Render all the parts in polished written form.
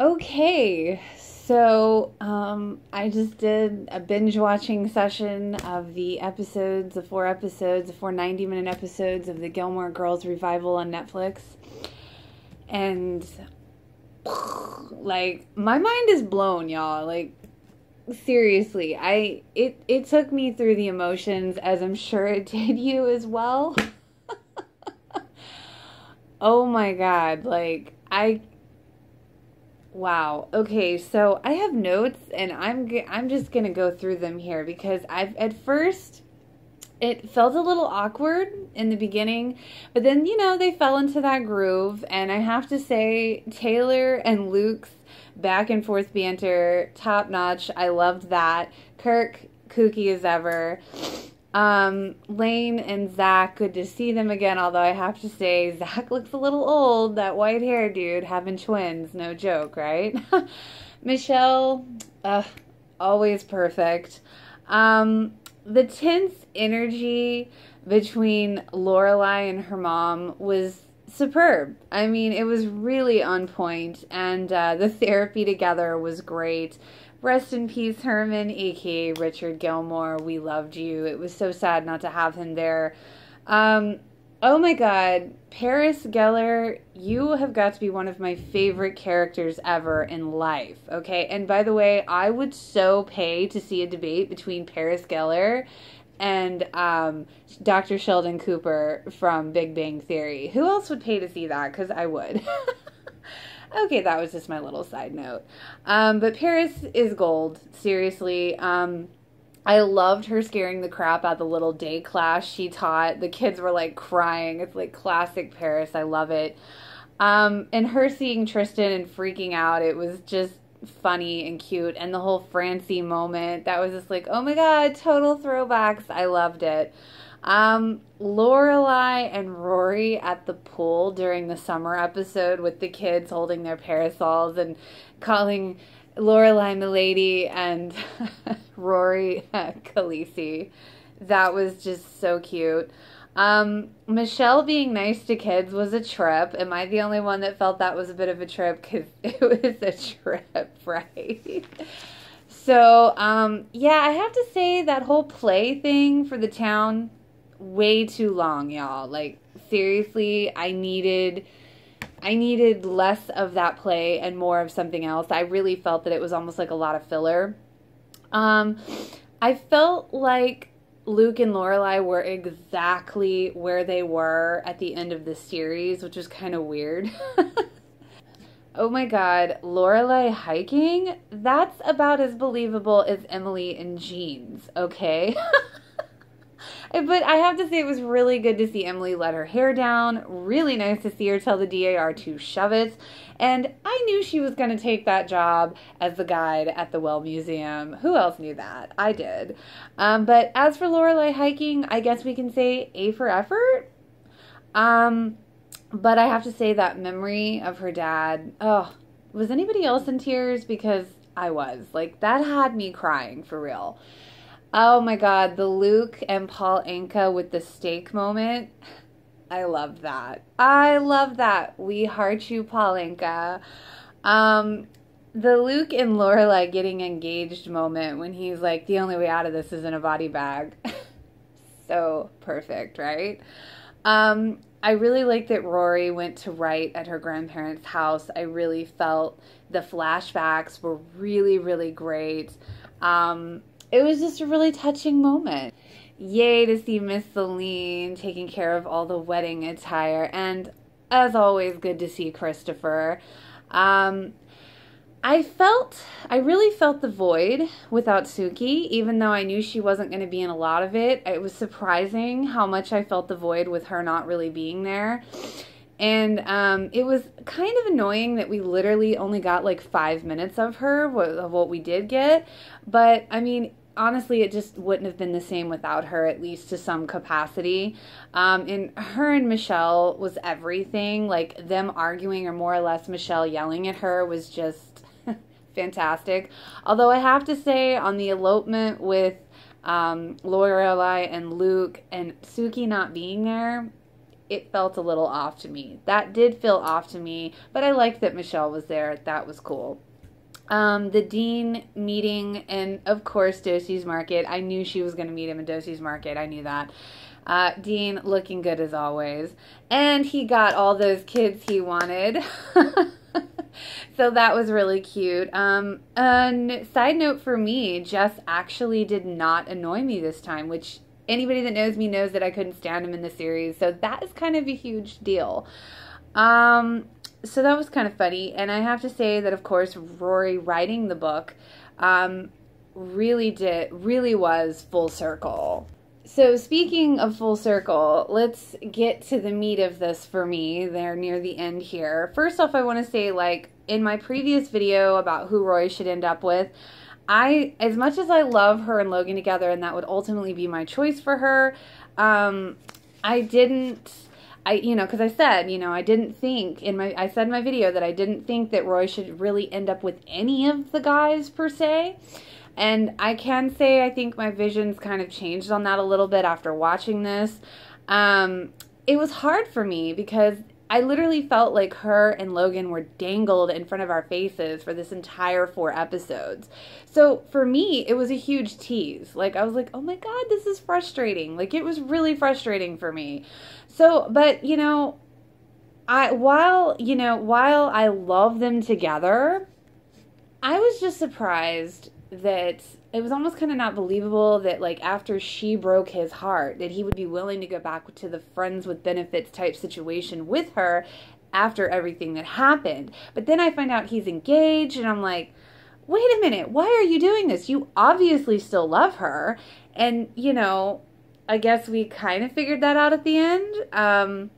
Okay, so I just did a binge watching session of the four 90-minute episodes of the Gilmore Girls revival on Netflix. And like my mind is blown, y'all. Like seriously, it took me through the emotions as I'm sure it did you as well. Oh my god, like I wow. Okay, so I have notes and I'm just going to go through them here because I've at first it felt a little awkward in the beginning, but then they fell into that groove and I have to say Taylor and Luke's back and forth banter top notch. I loved that. Kirk kooky as ever. Lane and Zach, good to see them again, although I have to say, Zach looks a little old, that white hair dude, having twins, no joke, right? Michelle, always perfect. The tense energy between Lorelai and her mom was superb. I mean, it was really on point, and the therapy together was great. Rest in peace, Herman, aka Richard Gilmore. We loved you. It was so sad not to have him there. Oh my god, Paris Geller, you have got to be one of my favorite characters ever in life, okay? And by the way, I would so pay to see a debate between Paris Geller and Dr. Sheldon Cooper from Big Bang Theory. Who else would pay to see that? Because I would. Okay, that was just my little side note. But Paris is gold, seriously. I loved her scaring the crap out of the little day class she taught. The kids were like crying. It's like classic Paris. I love it. And her seeing Tristan and freaking out, it was just funny and cute. And the whole Francie moment, that was just like, oh my god, total throwbacks. I loved it. Lorelai and Rory at the pool during the summer episode with the kids holding their parasols and calling Lorelai Milady and Rory Khaleesi. That was just so cute. Michelle being nice to kids was a trip. Am I the only one that felt that was a bit of a trip? Because it was a trip, right? So, yeah, I have to say that whole play thing for the town, way too long, y'all. Like, seriously, I needed less of that play and more of something else. I really felt that it was almost like a lot of filler. I felt like Luke and Lorelai were exactly where they were at the end of the series, which was kind of weird. Oh my god, Lorelai hiking? That's about as believable as Emily in jeans, okay? But I have to say it was really good to see Emily let her hair down. Really nice to see her tell the DAR to shove it. And I knew she was going to take that job as the guide at the Well Museum. Who else knew that? I did. But as for Lorelai hiking, I guess we can say A for effort. But I have to say that memory of her dad, oh, was anybody else in tears? Because I was. Like, that had me crying for real. Oh my god, the Luke and Paul Anka with the steak moment. I love that. I love that. We heart you, Paul Anka. The Luke and Lorelai getting engaged moment when he's like, the only way out of this is in a body bag. So perfect, right? I really liked that Rory went to write at her grandparents' house. I really felt the flashbacks were really, really great. It was just a really touching moment. Yay to see Miss Celine taking care of all the wedding attire. And as always, good to see Christopher. I really felt the void without Suki, even though I knew she wasn't going to be in a lot of it. It was surprising how much I felt the void with her not really being there. And it was kind of annoying that we literally only got like 5 minutes of her, of what we did get. But, I mean, honestly, it just wouldn't have been the same without her, at least to some capacity. And her and Michelle was everything. Like, them arguing, or more or less Michelle yelling at her, was just fantastic. Although I have to say, on the elopement with Lorelai and Luke and Suki not being there, it felt a little off to me. That did feel off to me, but I liked that Michelle was there. That was cool. The Dean meeting, and of course Dosey's Market. I knew she was going to meet him in Dosey's Market. I knew that. Dean looking good as always. And he got all those kids he wanted. So that was really cute. Side note for me, Jess actually did not annoy me this time, which anybody that knows me knows that I couldn't stand him in the series. So that is kind of a huge deal. So that was kind of funny. And I have to say that, of course, Rory writing the book really was full circle. So speaking of full circle, let's get to the meat of this for me. They're near the end here. First off, I want to say, like, in my previous video about who Rory should end up with, as much as I love her and Logan together, and that would ultimately be my choice for her, because I said, I didn't think I said in my video that I didn't think that Rory should really end up with any of the guys per se. And I can say I think my visions kind of changed on that a little bit after watching this. It was hard for me because I literally felt like her and Logan were dangled in front of our faces for this entire 4 episodes. So for me, it was a huge tease. Like, I was like, oh my God, this is frustrating. Like, it was really frustrating for me. So, but, while I love them together, I was just surprised that it was almost kind of not believable that, like, after she broke his heart, that he would be willing to go back to the friends with benefits type situation with her after everything that happened. But then I find out he's engaged, and I'm like, wait a minute, why are you doing this? You obviously still love her. And, I guess we kind of figured that out at the end.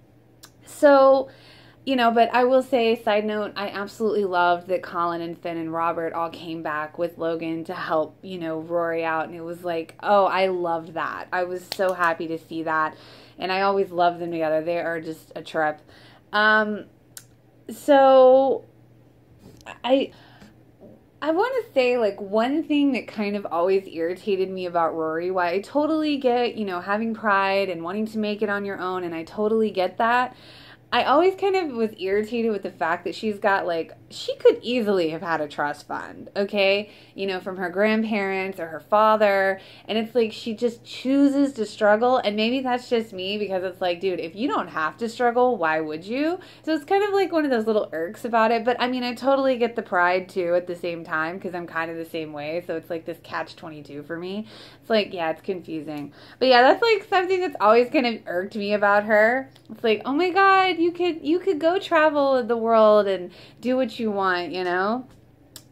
But I will say, side note, I absolutely loved that Colin and Finn and Robert all came back with Logan to help, Rory out. And it was like, oh, I loved that. I was so happy to see that. And I always love them together. They are just a trip. So I want to say, like, one thing that kind of always irritated me about Rory, why I totally get, having pride and wanting to make it on your own, and I totally get that. I always kind of was irritated with the fact that she's got, like, she could easily have had a trust fund, okay? From her grandparents or her father. And it's like she just chooses to struggle. And maybe that's just me because it's like, dude, if you don't have to struggle, why would you? So it's kind of like one of those little irks about it. But, I totally get the pride, too, at the same time because I'm kind of the same way. So it's like this catch-22 for me. It's like, yeah, it's confusing. But, yeah, that's, like, something that's always kind of irked me about her. It's like, oh, my God, you could go travel the world and do what you want,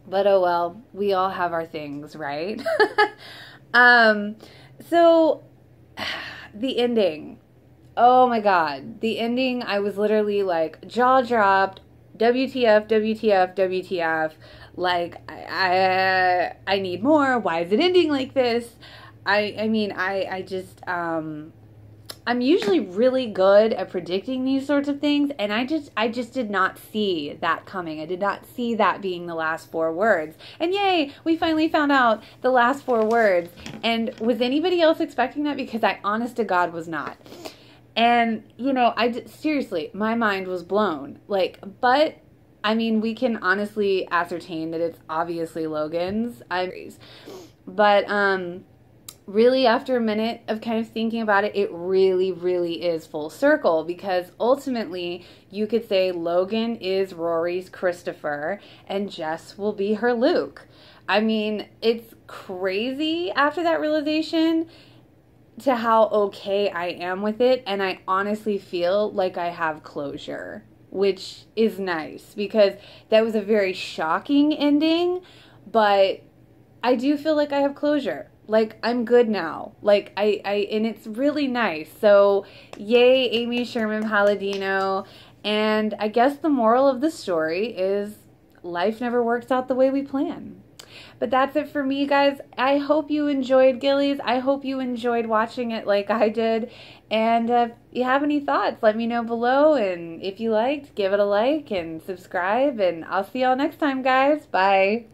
But oh well, we all have our things, right? So the ending. Oh my God. The ending, I was literally like jaw dropped, WTF, WTF, WTF. Like, I need more. Why is it ending like this? I'm usually really good at predicting these sorts of things, and I just did not see that coming. I did not see that being the last 4 words. And yay, we finally found out the last 4 words. And was anybody else expecting that? Because I, honest to God, was not. And, seriously, my mind was blown. Like, but, we can honestly ascertain that it's obviously Logan's. But, really, after a minute of kind of thinking about it, it really, really is full circle because ultimately you could say Logan is Rory's Christopher and Jess will be her Luke. It's crazy after that realization to how okay I am with it, and I honestly feel like I have closure, which is nice because that was a very shocking ending, but I do feel like I have closure. Like, I'm good now. Like, and it's really nice. So, yay, Amy Sherman Palladino. And I guess the moral of the story is life never works out the way we plan. But that's it for me, guys. I hope you enjoyed Gillies. I hope you enjoyed watching it like I did. And if you have any thoughts, let me know below. And if you liked, give it a like and subscribe. And I'll see y'all next time, guys. Bye.